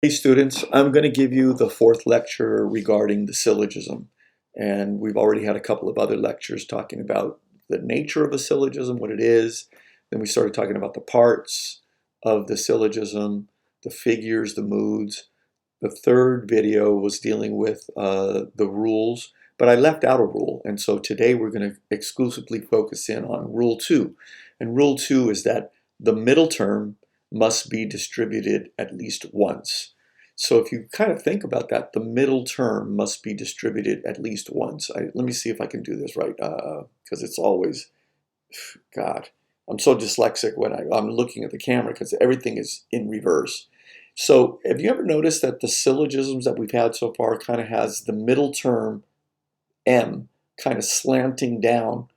Hey students, I'm going to give you the fourth lecture regarding the syllogism. And we've already had a couple of other lectures talking about the nature of a syllogism, what it is. Then we started talking about the parts of the syllogism, the figures, the moods. The third video was dealing with the rules, but I left out a rule. And so today we're going to exclusively focus in on rule 2. And rule 2 is that the middle term must be distributed at least once. So if you kind of think about that, the middle term must be distributed at least once. Let me see if I can do this right, because it's always, God, I'm so dyslexic when I'm looking at the camera because everything is in reverse. So have you ever noticed that the syllogisms that we've had so far kind of has the middle term M kind of slanting down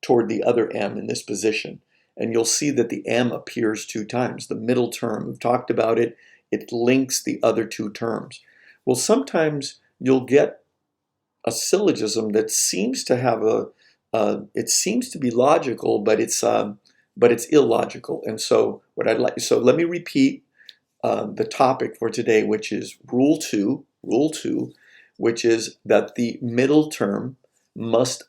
toward the other M in this position? And you'll see that the M appears two times. The middle term, we've talked about it, it links the other two terms. Well, sometimes you'll get a syllogism that seems to have it seems to be logical, but it's illogical. And so so let me repeat the topic for today, which is rule two, which is that the middle term must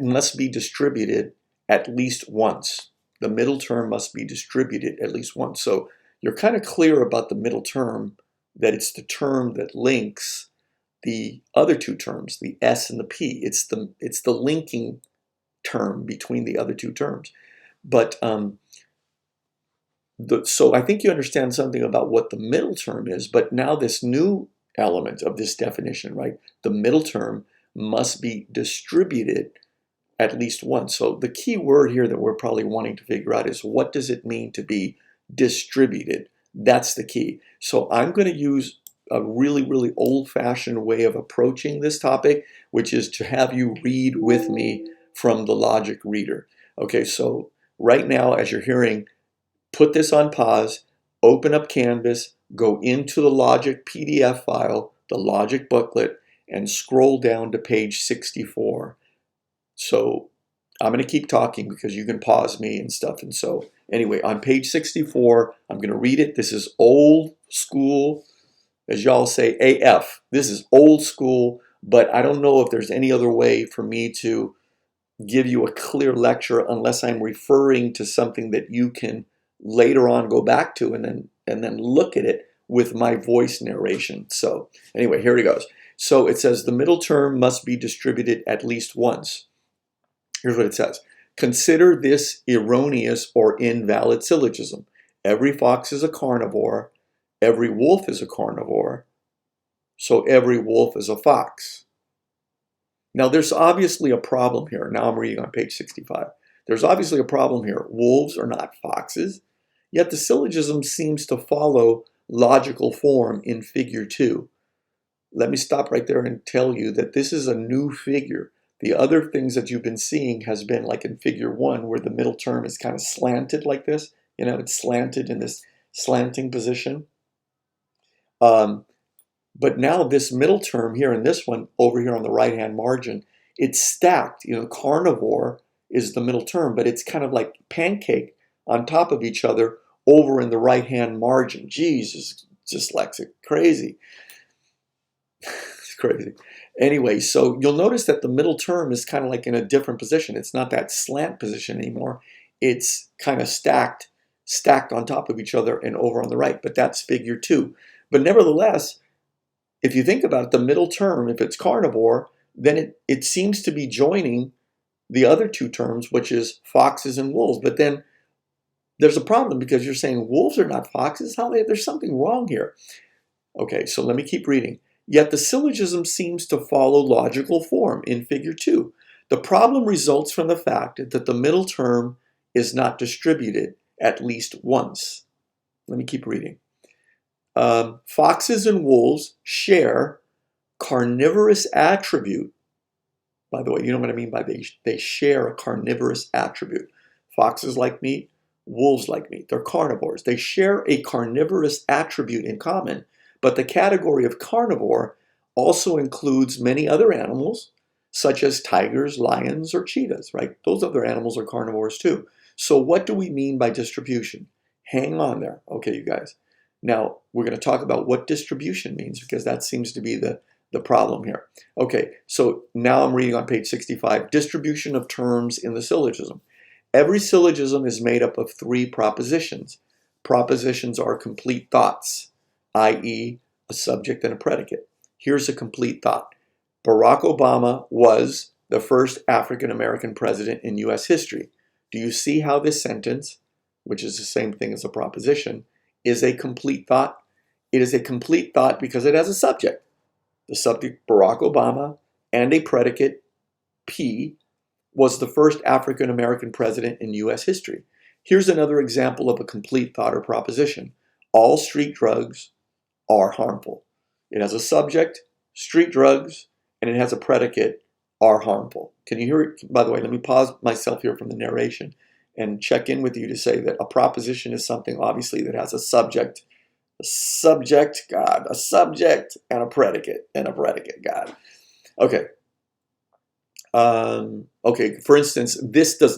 must be distributed at least once. The middle term must be distributed at least once. So you're kind of clear about the middle term, that it's the term that links the other two terms, the S and the P. It's the linking term between the other two terms. But so I think you understand something about what the middle term is, but now this new element of this definition, right? The middle term must be distributed at least once. So the key word here that we're probably wanting to figure out is, what does it mean to be distributed? That's the key. So I'm going to use a really, really old-fashioned way of approaching this topic, which is to have you read with me from the logic reader. Okay, so right now, as you're hearing, put this on pause, open up Canvas, go into the logic PDF file, the logic booklet, and scroll down to page 64. So I'm going to keep talking because you can pause me and stuff. And so anyway, on page 64, I'm going to read it. This is old school, as y'all say, AF. This is old school, but I don't know if there's any other way for me to give you a clear lecture unless I'm referring to something that you can later on go back to and then look at it with my voice narration. So anyway, here it goes. So it says the middle term must be distributed at least once. Here's what it says. Consider this erroneous or invalid syllogism. Every fox is a carnivore. Every wolf is a carnivore. So every wolf is a fox. Now there's obviously a problem here. Now I'm reading on page 65. There's obviously a problem here. Wolves are not foxes, yet the syllogism seems to follow logical form in figure 2. Let me stop right there and tell you that this is a new figure. The other things that you've been seeing has been like in figure 1, where the middle term is kind of slanted like this. You know, it's slanted in this slanting position. But now this middle term here in this one, over here on the right-hand margin, it's stacked. You know, carnivore is the middle term, but it's kind of like pancake on top of each other over in the right-hand margin. Jesus, dyslexic, crazy. It's crazy. Anyway, so you'll notice that the middle term is kind of like in a different position. It's not that slant position anymore. It's kind of stacked on top of each other and over on the right, but that's figure 2. But nevertheless, if you think about it, the middle term, if it's carnivore, then it seems to be joining the other two terms, which is foxes and wolves. But then there's a problem because you're saying wolves are not foxes. There's something wrong here. Okay, so let me keep reading. Yet the syllogism seems to follow logical form in figure 2. The problem results from the fact that the middle term is not distributed at least once. Let me keep reading. Foxes and wolves share carnivorous attribute. By the way, you know what I mean by they share a carnivorous attribute. Foxes like meat, wolves like meat. They're carnivores. They share a carnivorous attribute in common, but the category of carnivore also includes many other animals, such as tigers, lions, or cheetahs, right? Those other animals are carnivores too. So what do we mean by distribution? Hang on there. Okay, you guys. Now, we're going to talk about what distribution means because that seems to be the problem here. Okay, so now I'm reading on page 65, distribution of terms in the syllogism. Every syllogism is made up of three propositions. Propositions are complete thoughts, i.e., a subject and a predicate. Here's a complete thought. Barack Obama was the first African American president in U.S. history. Do you see how this sentence, which is the same thing as a proposition, is a complete thought? It is a complete thought because it has a subject. The subject, Barack Obama, and a predicate, P, was the first African American president in U.S. history. Here's another example of a complete thought or proposition. All street drugs are harmful. It has a subject, street drugs, and it has a predicate, are harmful. Can you hear it? By the way, let me pause myself here from the narration and check in with you to say that a proposition is something obviously that has a subject, God, a subject and a predicate, God. Okay. Okay, for instance, this is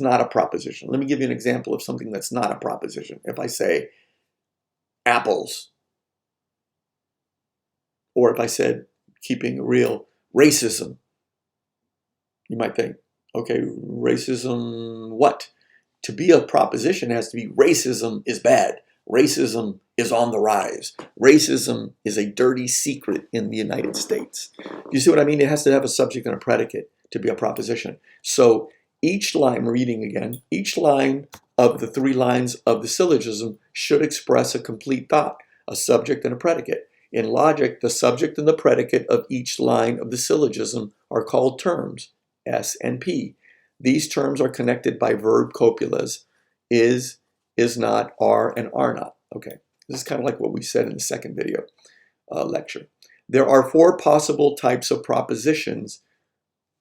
not a proposition. Let me give you an example of something that's not a proposition. If I say apples, or if I said, keeping it real, racism, you might think, okay, racism what? To be a proposition has to be racism is bad. Racism is on the rise. Racism is a dirty secret in the United States. You see what I mean? It has to have a subject and a predicate to be a proposition. So each line, I'm reading again, each line of the three lines of the syllogism should express a complete thought, a subject and a predicate. In logic, the subject and the predicate of each line of the syllogism are called terms, S and P. These terms are connected by verb copulas, is not, are, and are not. Okay, this is kind of like what we said in the second video lecture. There are four possible types of propositions,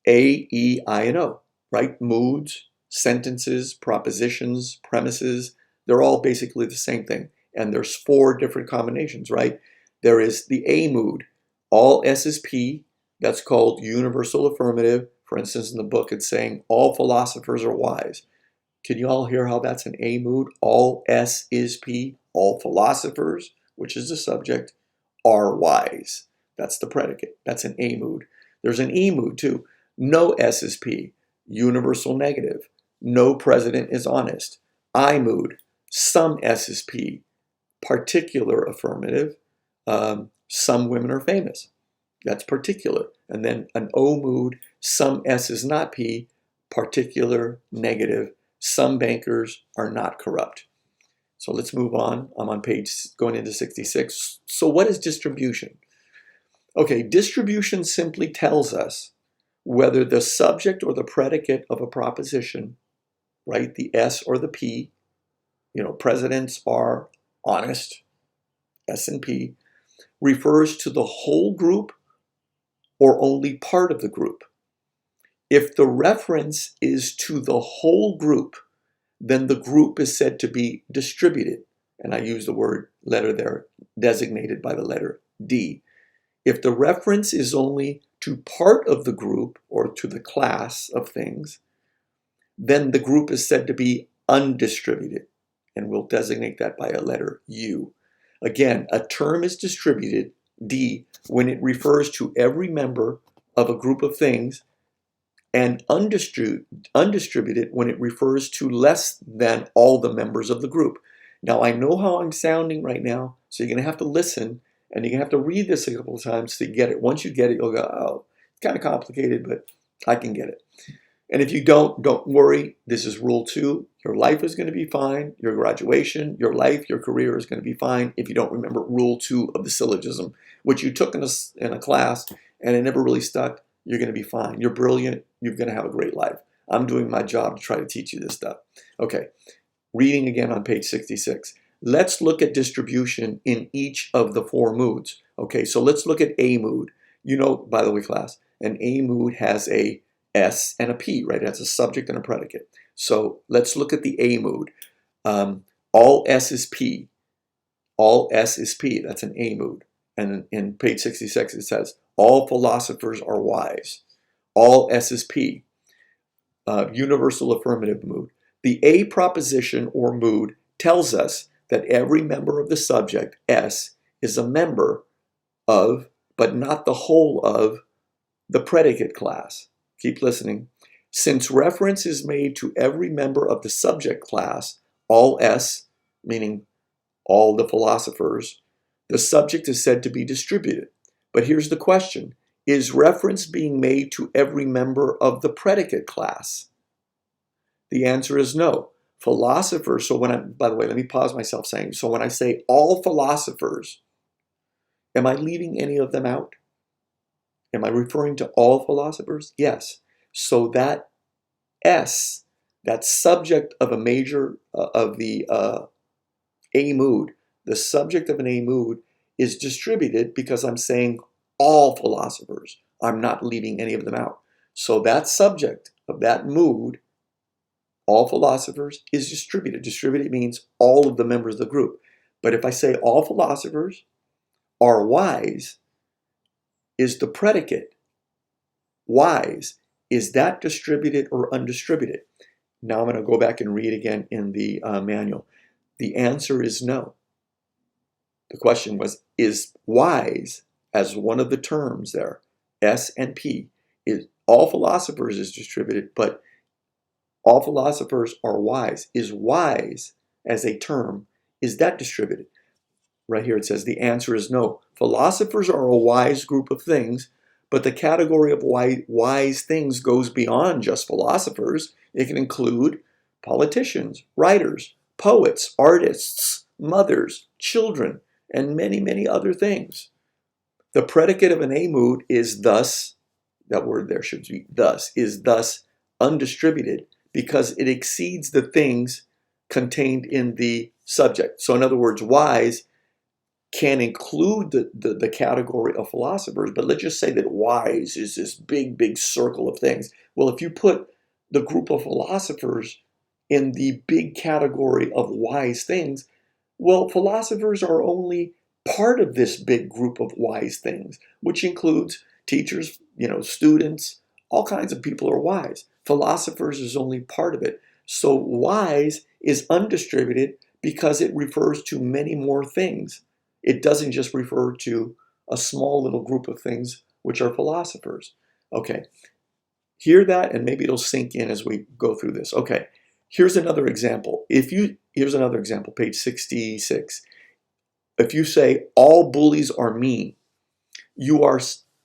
A, E, I, and O, right? Moods, sentences, propositions, premises, they're all basically the same thing. And there's four different combinations, right? There is the A mood. All S is P. That's called universal affirmative. For instance, in the book, it's saying all philosophers are wise. Can you all hear how that's an A mood? All S is P. All philosophers, which is the subject, are wise. That's the predicate. That's an A mood. There's an E mood too. No S is P. Universal negative. No president is honest. I mood. Some S is P. Particular affirmative. Some women are famous. That's particular. And then an O mood, some S is not P, particular, negative. Some bankers are not corrupt. So let's move on. I'm on page going into 66. So what is distribution? Okay, distribution simply tells us whether the subject or the predicate of a proposition, right, the S or the P, presidents are honest, S and P, refers to the whole group or only part of the group. If the reference is to the whole group, then the group is said to be distributed. And I use the word letter there, designated by the letter D. If the reference is only to part of the group or to the class of things, then the group is said to be undistributed. And we'll designate that by a letter U. Again, a term is distributed, D, when it refers to every member of a group of things, and undistributed when it refers to less than all the members of the group. Now, I know how I'm sounding right now, so you're going to have to listen, and you're going to have to read this a couple of times to get it. Once you get it, you'll go, oh, it's kind of complicated, but I can get it. And if you don't worry. This is rule 2. Your life is going to be fine. Your graduation, your life, your career is going to be fine if you don't remember rule 2 of the syllogism, which you took in a class and it never really stuck. You're going to be fine. You're brilliant. You're going to have a great life. I'm doing my job to try to teach you this stuff. Okay, reading again on page 66. Let's look at distribution in each of the 4 moods. Okay, so let's look at A mood. By the way, class, an A mood has a S and a P, right? It has a subject and a predicate. So let's look at the A mood. All S is P. All S is P. That's an A mood. And in page 66, it says, all philosophers are wise. All S is P. Universal affirmative mood. The A proposition or mood tells us that every member of the subject, S, is a member of, but not the whole of, the predicate class. Keep listening. Since reference is made to every member of the subject class, all S, meaning all the philosophers, the subject is said to be distributed. But here's the question. Is reference being made to every member of the predicate class? The answer is no. Philosophers, so by the way, let me pause myself saying, so when I say all philosophers, am I leaving any of them out? Am I referring to all philosophers? Yes. So that S, that subject of a major, of the A mood, the subject of an A mood is distributed because I'm saying all philosophers. I'm not leaving any of them out. So that subject of that mood, all philosophers, is distributed. Distributed means all of the members of the group. But if I say all philosophers are wise, is the predicate wise, is that distributed or undistributed? Now I'm going to go back and read again in the manual. The answer is no. The question was, is wise, as one of the terms there, S and P, is all philosophers is distributed, but all philosophers are wise. Is wise, as a term, is that distributed? Right here it says the answer is no. Philosophers are a wise group of things, but the category of wise things goes beyond just philosophers. It can include politicians, writers, poets, artists, mothers, children, and many, many other things. The predicate of an A mood is thus, that word there should be thus, is thus undistributed because it exceeds the things contained in the subject. So in other words, wise can include the category of philosophers, but let's just say that wise is this big, big circle of things. Well, if you put the group of philosophers in the big category of wise things, well, philosophers are only part of this big group of wise things, which includes teachers, students, all kinds of people are wise. Philosophers is only part of it. So wise is undistributed because it refers to many more things. It doesn't just refer to a small little group of things, which are philosophers. Okay, hear that and maybe it'll sink in as we go through this. Okay, here's another example. Here's another example, page 66. If you say all bullies are mean, you are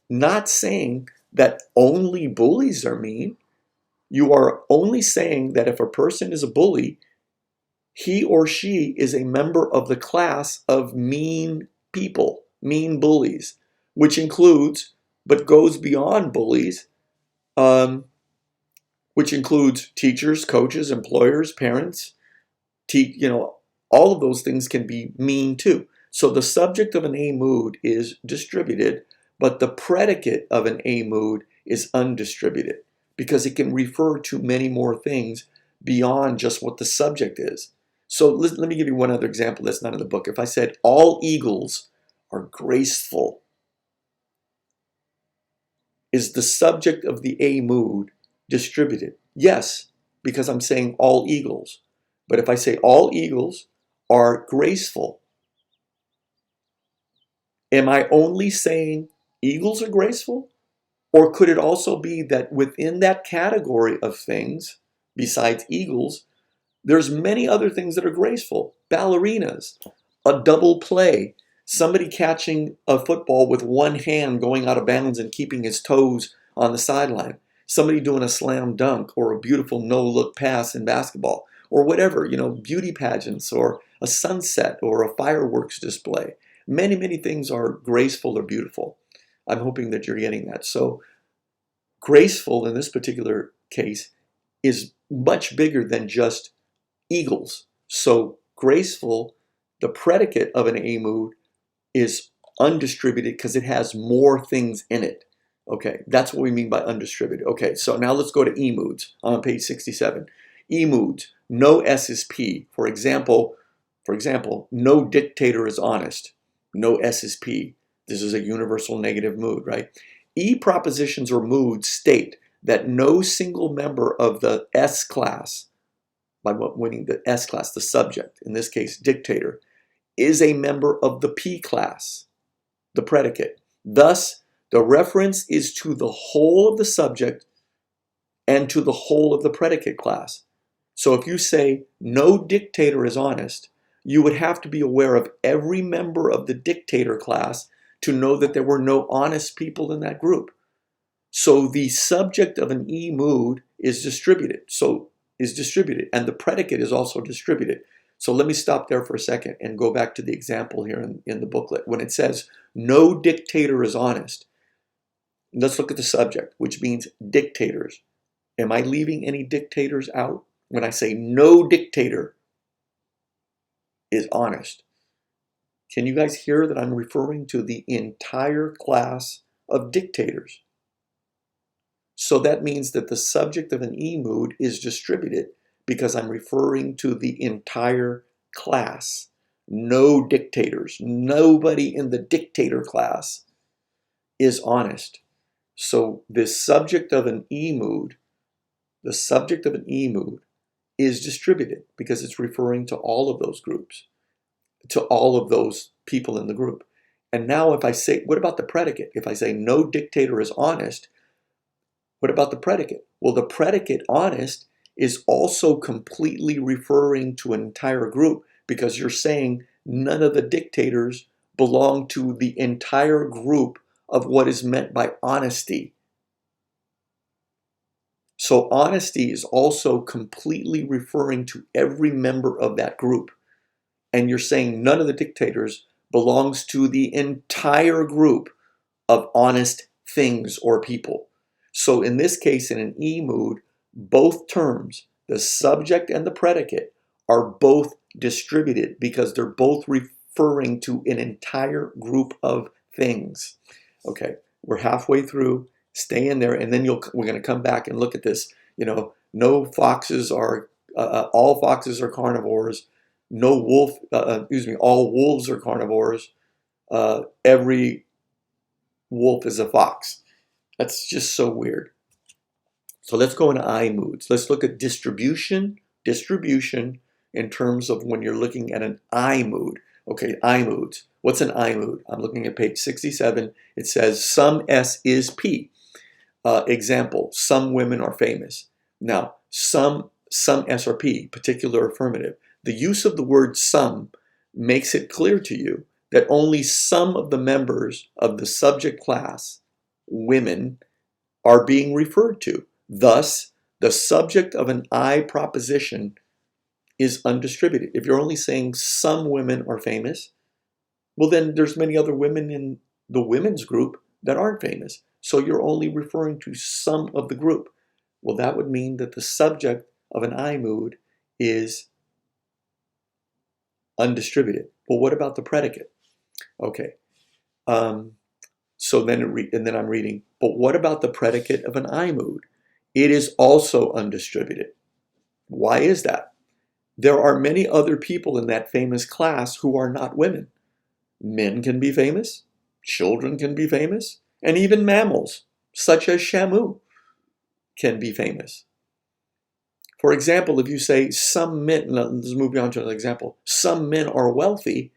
not saying that only bullies are mean. You are only saying that if a person is a bully, he or she is a member of the class of mean people, mean bullies, which includes, but goes beyond bullies, which includes teachers, coaches, employers, parents. All of those things can be mean too. So the subject of an A mood is distributed, but the predicate of an A mood is undistributed because it can refer to many more things beyond just what the subject is. So let me give you one other example that's not in the book. If I said all eagles are graceful, is the subject of the A mood distributed? Yes, because I'm saying all eagles. But if I say all eagles are graceful, am I only saying eagles are graceful? Or could it also be that within that category of things, besides eagles, there's many other things that are graceful? Ballerinas, a double play, somebody catching a football with one hand going out of bounds and keeping his toes on the sideline, somebody doing a slam dunk or a beautiful no-look pass in basketball, or whatever, beauty pageants or a sunset or a fireworks display. Many, many things are graceful or beautiful. I'm hoping that you're getting that. So graceful in this particular case is much bigger than just eagles. So graceful, the predicate of an A mood, is undistributed because it has more things in it. Okay, that's what we mean by undistributed. Okay, so now let's go to E moods on page 67. E moods, no S is P. For example, no dictator is honest. No S is P. This is a universal negative mood, right? E propositions or moods state that no single member of the S class, by winning the S class, the subject, in this case, dictator, is a member of the P class, the predicate. Thus, the reference is to the whole of the subject and to the whole of the predicate class. So if you say no dictator is honest, you would have to be aware of every member of the dictator class to know that there were no honest people in that group. So the subject of an E mood is distributed. And the predicate is also distributed. So let me stop there for a second and go back to the example here in the booklet. When it says no dictator is honest, let's look at the subject, which means dictators. Am I leaving any dictators out? When I say no dictator is honest, can you guys hear that I'm referring to the entire class of dictators? So that means that the subject of an E mood is distributed because I'm referring to the entire class. No dictators. Nobody in the dictator class is honest. So this subject of an E mood, the subject of an E mood is distributed because it's referring to all of those groups, to all of those people in the group. And now if I say, what about the predicate? If I say no dictator is honest, what about the predicate? Well, the predicate honest is also completely referring to an entire group because you're saying none of the dictators belong to the entire group of what is meant by honesty. So honesty is also completely referring to every member of that group. And you're saying none of the dictators belongs to the entire group of honest things or people. So in this case, in an E mood, both terms, the subject and the predicate, are both distributed because they're both referring to an entire group of things. Okay, we're halfway through. Stay in there, and then we're going to come back and look at this. No foxes are, all foxes are carnivores. No wolf, all wolves are carnivores. Every wolf is a fox. That's just so weird. So let's go into I moods. Let's look at distribution in terms of when you're looking at an I mood. Okay, I moods. What's an I mood? I'm looking at page 67. It says some S is P. Example, some women are famous. Now, some S or P, particular affirmative. The use of the word some makes it clear to you that only some of the members of the subject class, women, are being referred to. Thus, the subject of an I proposition is undistributed. If you're only saying some women are famous, well then there's many other women in the women's group that aren't famous. So you're only referring to some of the group. Well, that would mean that the subject of an I mood is undistributed. Well, what about the predicate? Okay. So then I'm reading, but what about the predicate of an I mood? It is also undistributed. Why is that? There are many other people in that famous class who are not women. Men can be famous, children can be famous, and even mammals, such as Shamu, can be famous. For example, if you say some men, let's move on to an example, some men are wealthy,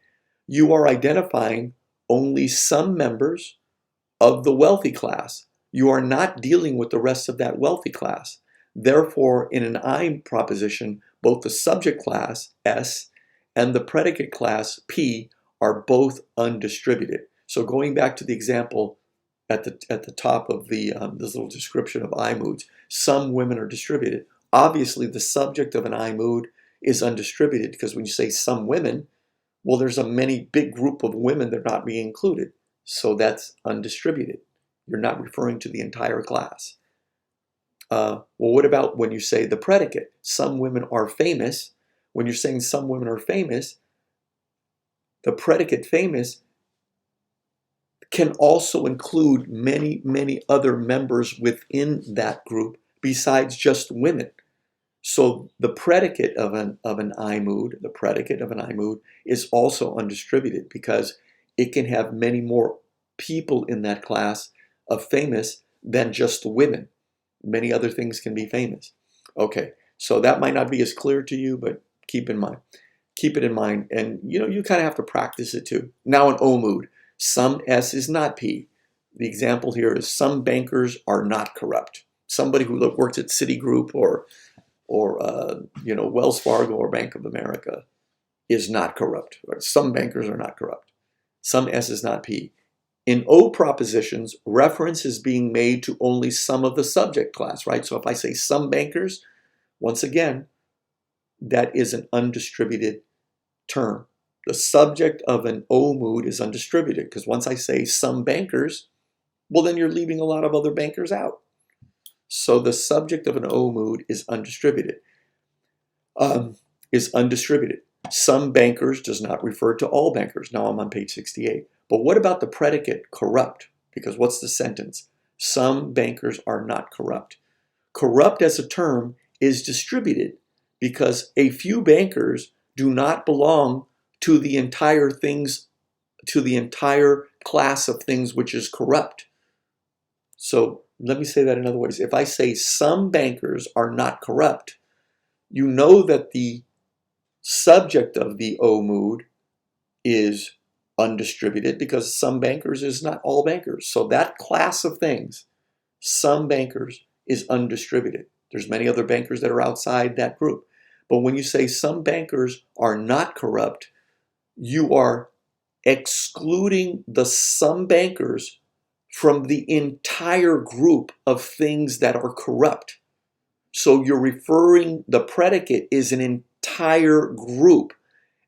you are identifying only some members of the wealthy class. You are not dealing with the rest of that wealthy class. Therefore, in an I proposition, both the subject class, S, and the predicate class, P, are both undistributed. So going back to the example at the top of this little description of I moods, some women are distributed. Obviously, the subject of an I mood is undistributed because when you say some women, well, there's a big group of women that are not being included. So that's undistributed. You're not referring to the entire class. Well, what about when you say the predicate? Some women are famous. When you're saying some women are famous, the predicate famous can also include many, many other members within that group besides just women. So the predicate of an I mood, the predicate of an I mood is also undistributed because it can have many more people in that class of famous than just women. Many other things can be famous. Okay, So that might not be as clear to you, but keep in mind. Keep it in mind. And you know, you kind of have to practice it too. Now an O mood. Some S is not P. The example here is some bankers are not corrupt. Somebody who works at Citigroup or you know, Wells Fargo or Bank of America is not corrupt. Right? Some bankers are not corrupt. Some S is not P. In O propositions, reference is being made to only some of the subject class, right? So if I say some bankers, once again, that is an undistributed term. The subject of an O mood is undistributed because once I say some bankers, well, then you're leaving a lot of other bankers out. So the subject of an O mood is undistributed. Some bankers does not refer to all bankers. Now I'm on page 68. But what about the predicate corrupt? Because what's the sentence? Some bankers are not corrupt. Corrupt as a term is distributed because a few bankers do not belong to the entire class of things which is corrupt. So let me say that in other words. If I say some bankers are not corrupt, you know that the subject of the O mood is undistributed because some bankers is not all bankers. So that class of things, some bankers, is undistributed. There's many other bankers that are outside that group. But when you say some bankers are not corrupt, you are excluding the some bankers from the entire group of things that are corrupt. So you're referring, the predicate is an entire group,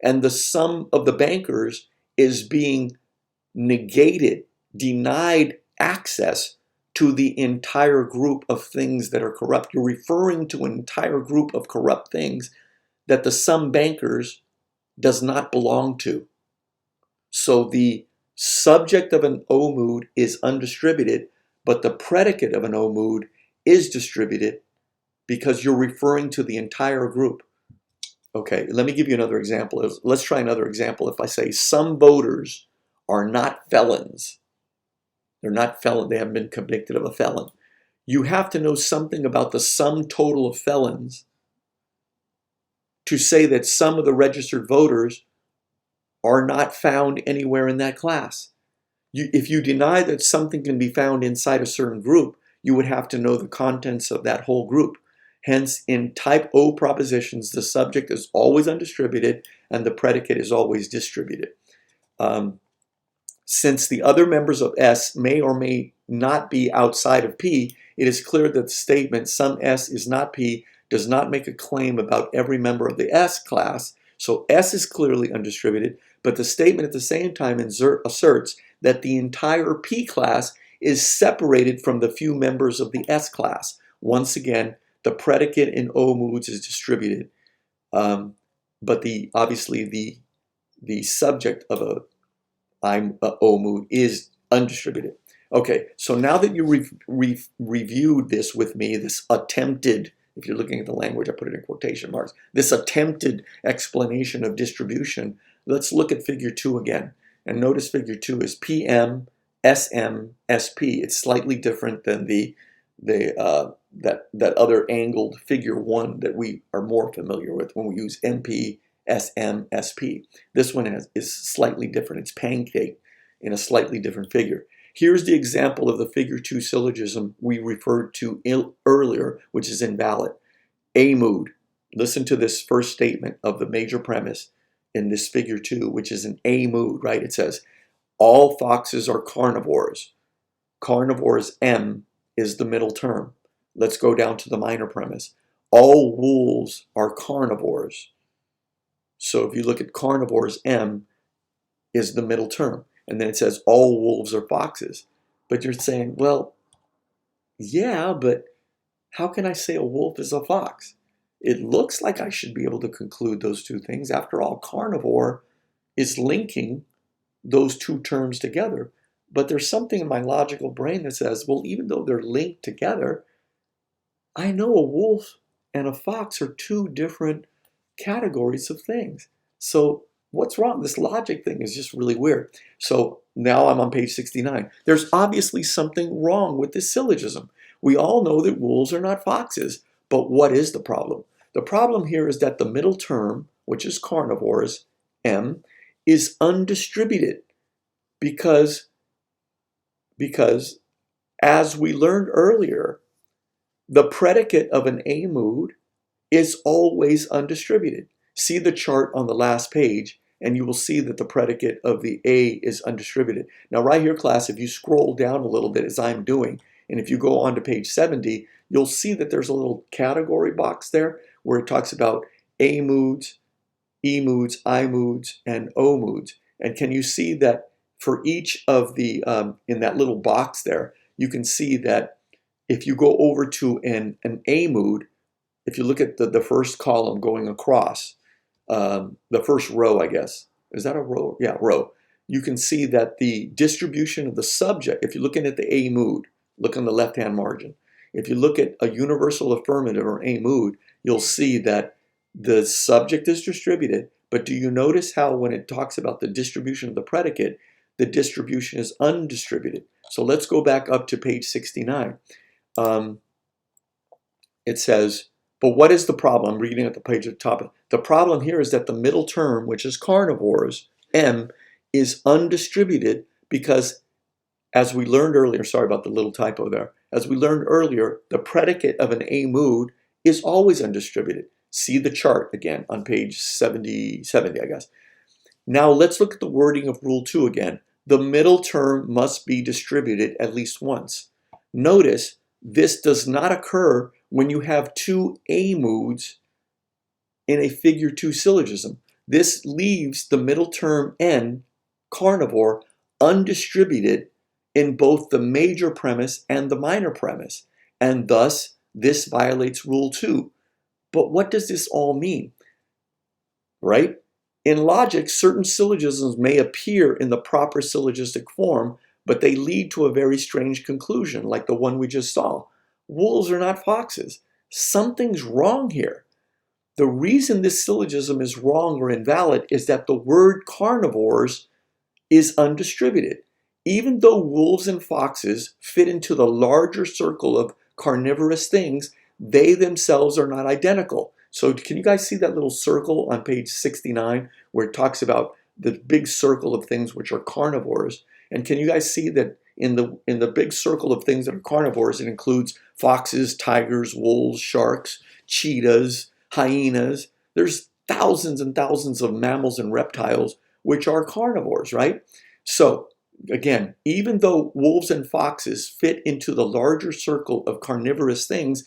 and the sum of the bankers is being negated, denied access to the entire group of things that are corrupt. You're referring to an entire group of corrupt things that the some bankers does not belong to. So the subject of an O mood is undistributed, but the predicate of an O mood is distributed because you're referring to the entire group. Okay, let me give you another example. Let's try another example. If I say some voters are not felons, they're not felon, they haven't been convicted of a felon. You have to know something about the sum total of felons to say that some of the registered voters are not found anywhere in that class. If you deny that something can be found inside a certain group, you would have to know the contents of that whole group. Hence, in type O propositions, the subject is always undistributed and the predicate is always distributed. Since the other members of S may or may not be outside of P, it is clear that the statement some S is not P does not make a claim about every member of the S class. So S is clearly undistributed, but the statement at the same time asserts that the entire P class is separated from the few members of the S class. Once again, the predicate in O moods is distributed, but obviously the subject of a O mood is undistributed. Okay, so now that you reviewed this with me, this attempted, if you're looking at the language, I put it in quotation marks, this attempted explanation of distribution, let's look at figure 2 again. And notice figure 2 is PM, SM, SP. It's slightly different than that other angled figure 1 that we are more familiar with when we use MP, SM, SP. This one is slightly different. It's pancake in a slightly different figure. Here's the example of the figure 2 syllogism we referred to earlier, which is invalid. A mood. Listen to this first statement of the major premise in this figure 2, which is an A mood, right? It says, all foxes are carnivores. Carnivores M is the middle term. Let's go down to the minor premise. All wolves are carnivores. So if you look at carnivores, M is the middle term. And then it says all wolves are foxes. But you're saying, well, yeah, but how can I say a wolf is a fox? It looks like I should be able to conclude those two things. After all, carnivore is linking those two terms together. But there's something in my logical brain that says, well, even though they're linked together, I know a wolf and a fox are two different categories of things. So what's wrong? This logic thing is just really weird. So now I'm on page 69. There's obviously something wrong with this syllogism. We all know that wolves are not foxes, but what is the problem? The problem here is that the middle term, which is carnivores, M, is undistributed because as we learned earlier, the predicate of an A mood is always undistributed. See the chart on the last page, and you will see that the predicate of the A is undistributed. Now right here, class, if you scroll down a little bit as I'm doing, and if you go on to page 70, you'll see that there's a little category box there where it talks about A moods, E moods, I moods, and O moods. And can you see that for each of the, in that little box there, you can see that if you go over to an A mood, if you look at the first column going across, the first row, I guess. Is that a row? Yeah, row. You can see that the distribution of the subject, if you're looking at the A mood, look on the left-hand margin. If you look at a universal affirmative or A mood, you'll see that the subject is distributed, but do you notice how when it talks about the distribution of the predicate, the distribution is undistributed? So let's go back up to page 69. It says, but what is the problem? I'm reading at the page at the top. The problem here is that the middle term, which is carnivores, M, is undistributed because, as we learned earlier, sorry about the little typo there, as we learned earlier, the predicate of an A mood is always undistributed. See the chart again on page 70, I guess. Now let's look at the wording of Rule 2 again. The middle term must be distributed at least once. Notice this does not occur when you have two A moods in a figure 2 syllogism. This leaves the middle term N, carnivore, undistributed in both the major premise and the minor premise, and thus this violates Rule 2. But what does this all mean? Right? In logic, certain syllogisms may appear in the proper syllogistic form, but they lead to a very strange conclusion, like the one we just saw. Wolves are not foxes. Something's wrong here. The reason this syllogism is wrong or invalid is that the word carnivores is undistributed. Even though wolves and foxes fit into the larger circle of carnivorous things, they themselves are not identical. So can you guys see that little circle on page 69 where it talks about the big circle of things which are carnivores? And can you guys see that in the big circle of things that are carnivores, it includes foxes, tigers, wolves, sharks, cheetahs, hyenas. There's thousands and thousands of mammals and reptiles which are carnivores, right? So again, even though wolves and foxes fit into the larger circle of carnivorous things,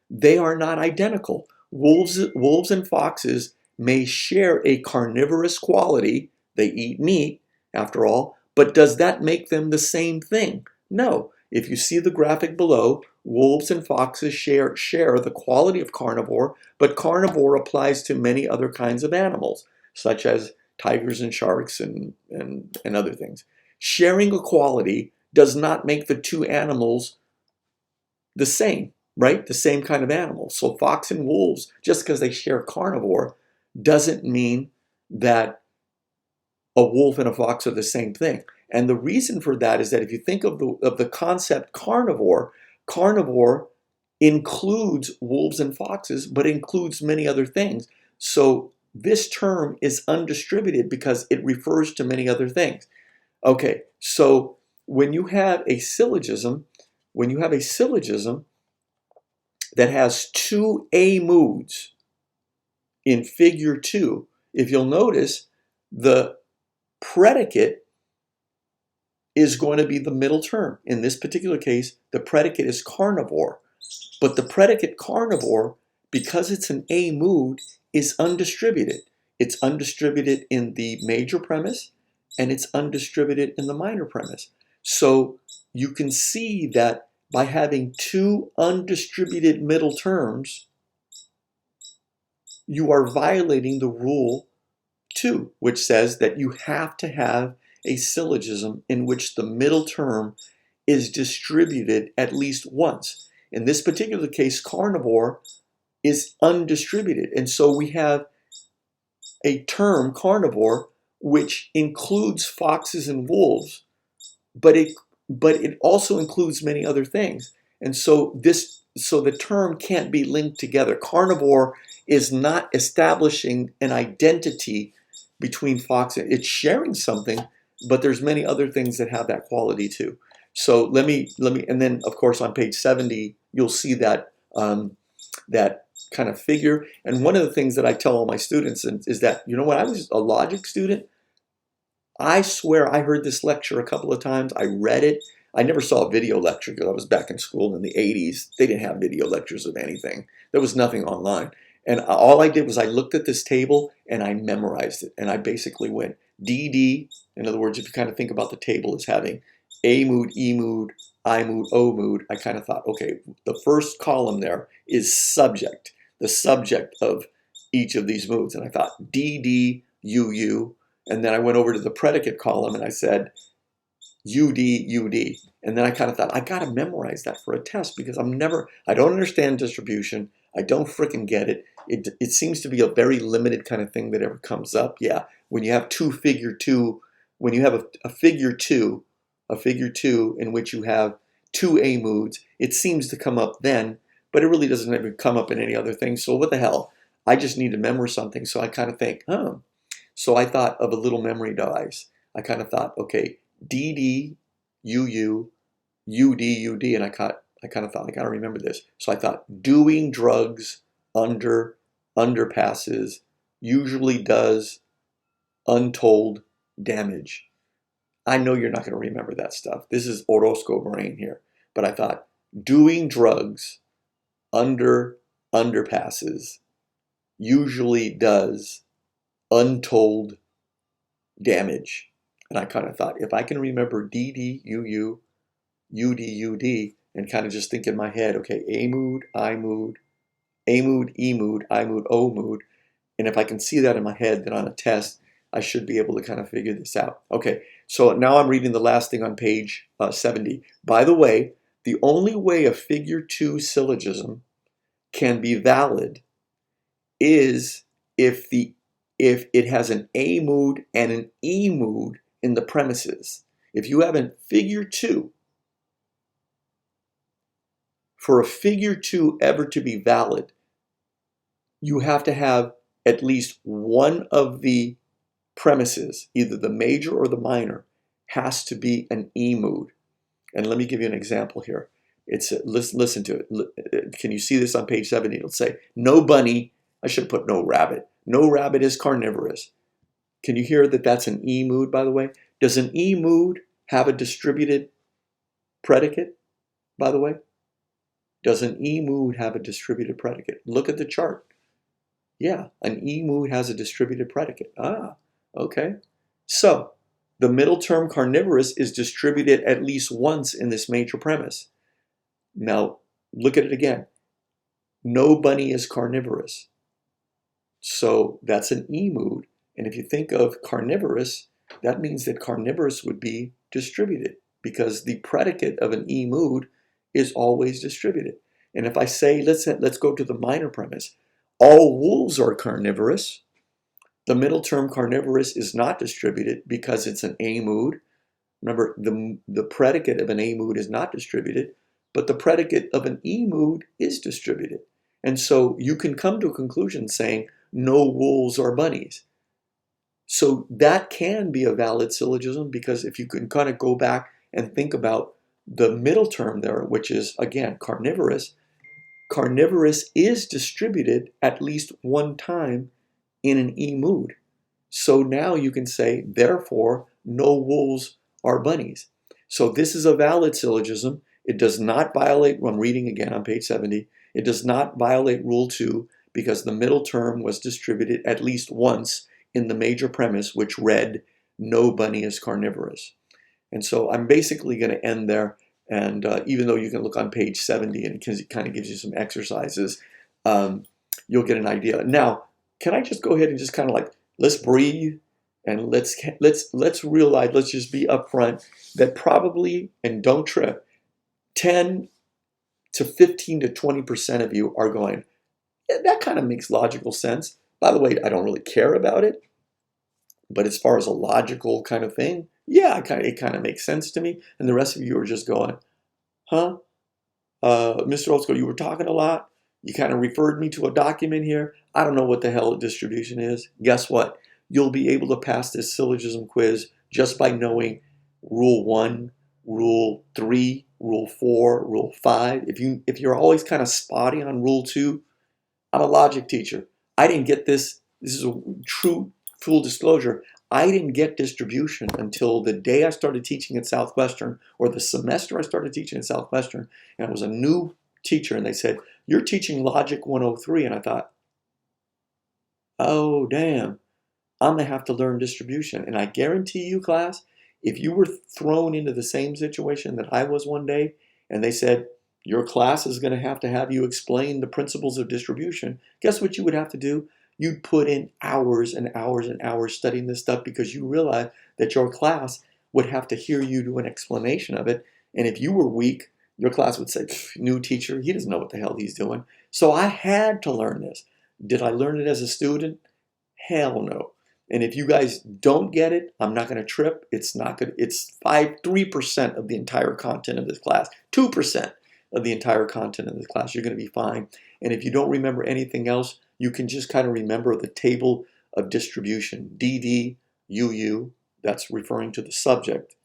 they are not identical. Wolves and foxes may share a carnivorous quality. They eat meat, after all, but does that make them the same thing? No. If you see the graphic below, wolves and foxes share the quality of carnivore, but carnivore applies to many other kinds of animals, such as tigers and sharks and other things. Sharing a quality does not make the two animals the same, right? The same kind of animal. So fox and wolves, just because they share carnivore, doesn't mean that a wolf and a fox are the same thing. And the reason for that is that if you think of the concept carnivore, carnivore includes wolves and foxes, but includes many other things. So this term is undistributed because it refers to many other things. Okay, so when you have a syllogism, that has two A moods in figure 2, if you'll notice, the predicate is going to be the middle term. In this particular case, the predicate is carnivore. But the predicate carnivore, because it's an A mood, is undistributed. It's undistributed in the major premise, and it's undistributed in the minor premise. So you can see that by having two undistributed middle terms, you are violating the rule 2, which says that you have to have a syllogism in which the middle term is distributed at least once. In this particular case, carnivore is undistributed. And so we have a term, carnivore, which includes foxes and wolves, but it also includes many other things. And so this so the term can't be linked together. Carnivore is not establishing an identity between fox and it's sharing something, but there's many other things that have that quality too. So let me, and then of course on page 70 you'll see that that kind of figure. And one of the things that I tell all my students is that, you know, when I was a logic student, I swear I heard this lecture a couple of times. I read it. I never saw a video lecture because I was back in school in the 80s. They didn't have video lectures of anything. There was nothing online. And all I did was I looked at this table and I memorized it. And I basically went DD. In other words, if you kind of think about the table as having A mood, E mood, I mood, O mood, I kind of thought, okay, the first column there is subject, the subject of each of these moods. And I thought DD, UU. And then I went over to the predicate column and I said UD, UD. And then I kind of thought, I got to memorize that for a test because I don't understand distribution. I don't freaking get it. It seems to be a very limited kind of thing that ever comes up. Yeah, when you have when you have a figure two in which you have two A moods, it seems to come up then, but it really doesn't ever come up in any other thing. So what the hell? I just need to memorize something. So I kind of think, So I thought of a little memory device. I kind of thought, okay, DD, UU, UD, UD, and I kind of thought, I gotta remember this. So I thought, doing drugs under underpasses usually does untold damage. I know you're not gonna remember that stuff. This is Orozco brain here. But I thought, doing drugs under underpasses usually does untold damage. And I kind of thought, if I can remember DD, UU, UD, UD, and kind of just think in my head, okay, A mood, I mood, A mood, E mood, I mood, O mood, and if I can see that in my head, then on a test, I should be able to kind of figure this out. Okay, so now I'm reading the last thing on page 70. By the way, the only way a figure 2 syllogism can be valid is if it has an A mood and an E mood in the premises. If you have a figure 2, for a figure 2 ever to be valid, you have to have at least one of the premises, either the major or the minor, has to be an E mood. And let me give you an example here. Listen to it. Can you see this on page 70? It'll say, no bunny. I should put no rabbit. No rabbit is carnivorous. Can you hear that that's an E mood, by the way? Does an E mood have a distributed predicate, by the way? Does an E mood have a distributed predicate? Look at the chart. Yeah, an E mood has a distributed predicate. Ah, okay. So the middle term carnivorous is distributed at least once in this major premise. Now, look at it again. No bunny is carnivorous. So that's an E mood. And if you think of carnivorous, that means that carnivorous would be distributed because the predicate of an E mood is always distributed. And if I say, let's go to the minor premise, all wolves are carnivorous, the middle term carnivorous is not distributed because it's an A mood. Remember, the predicate of an A mood is not distributed, but the predicate of an E mood is distributed. And so you can come to a conclusion saying no wolves are bunnies. So that can be a valid syllogism because if you can kind of go back and think about the middle term there, which is, again, carnivorous, carnivorous is distributed at least one time in an E mood. So now you can say, therefore, no wolves are bunnies. So this is a valid syllogism. It does not violate, I'm reading again on page 70, it does not violate rule 2 because the middle term was distributed at least once in the major premise, which read, no bunny is carnivorous. And so I'm basically going to end there. And even though you can look on page 70 and it kind of gives you some exercises, you'll get an idea. Now, can I just go ahead and just kind of like, let's breathe and let's realize, let's just be upfront that probably, and don't trip, 10 to 15 to 20% of you are going, yeah, that kind of makes logical sense. By the way, I don't really care about it. But as far as a logical kind of thing, yeah, it kind of makes sense to me. And the rest of you are just going, huh? Mr. Olsko, you were talking a lot. You kind of referred me to a document here. I don't know what the hell a distribution is. Guess what? You'll be able to pass this syllogism quiz just by knowing rule 1, rule 3, rule 4, rule 5. If you're always kind of spotty on rule 2, I'm a logic teacher. I didn't get this. This is a true full disclosure. I didn't get distribution until the day I started teaching at Southwestern, or the semester I started teaching at Southwestern, and I was a new teacher, and they said, "You're teaching Logic 103," and I thought, "Oh, damn, I'm gonna have to learn distribution." And I guarantee you, class, if you were thrown into the same situation that I was one day, and they said, "Your class is gonna have to you explain the principles of distribution," guess what you would have to do? You'd put in hours and hours and hours studying this stuff, because you realize that your class would have to hear you do an explanation of it. And if you were weak, your class would say, "New teacher, he doesn't know what the hell he's doing." So I had to learn this. Did I learn it as a student? Hell no. And if you guys don't get it, I'm not going to trip. It's not good. It's 3% of the entire content of this class, 2% of the entire content of this class. You're going to be fine. And if you don't remember anything else, you can just kind of remember the table of distribution. DD, UU, that's referring to the subject,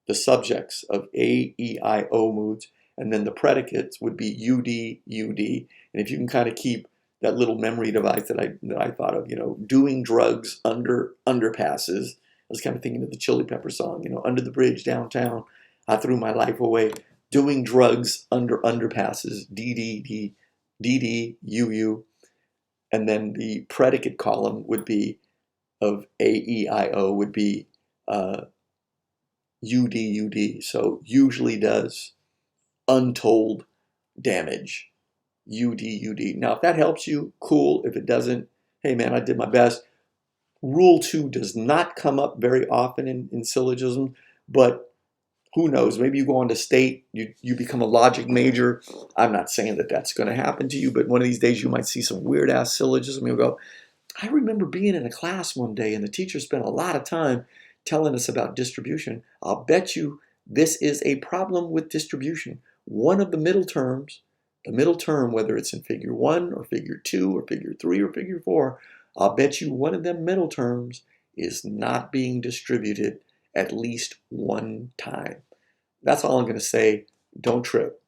the subjects of A, E, I, O moods. And then the predicates would be UD, UD. And if you can kind of keep that little memory device that I thought of, doing drugs under underpasses. I was kind of thinking of the Chili Pepper song, under the bridge downtown, I threw my life away. Doing drugs under underpasses, DD, DD, UU, and then the predicate column would be of AEIO would be UD. So usually does untold damage. UD. Now, if that helps you, cool. If it doesn't, hey man, I did my best. Rule 2 does not come up very often in syllogism, but who knows? Maybe you go on to state, you become a logic major. I'm not saying that that's going to happen to you, but one of these days you might see some weird ass syllogism. You'll go, I remember being in a class one day and the teacher spent a lot of time telling us about distribution. I'll bet you this is a problem with distribution. One of the middle terms, whether it's in figure 1 or figure 2 or figure 3 or figure 4, I'll bet you one of them middle terms is not being distributed at least one time. That's all I'm going to say. Don't trip.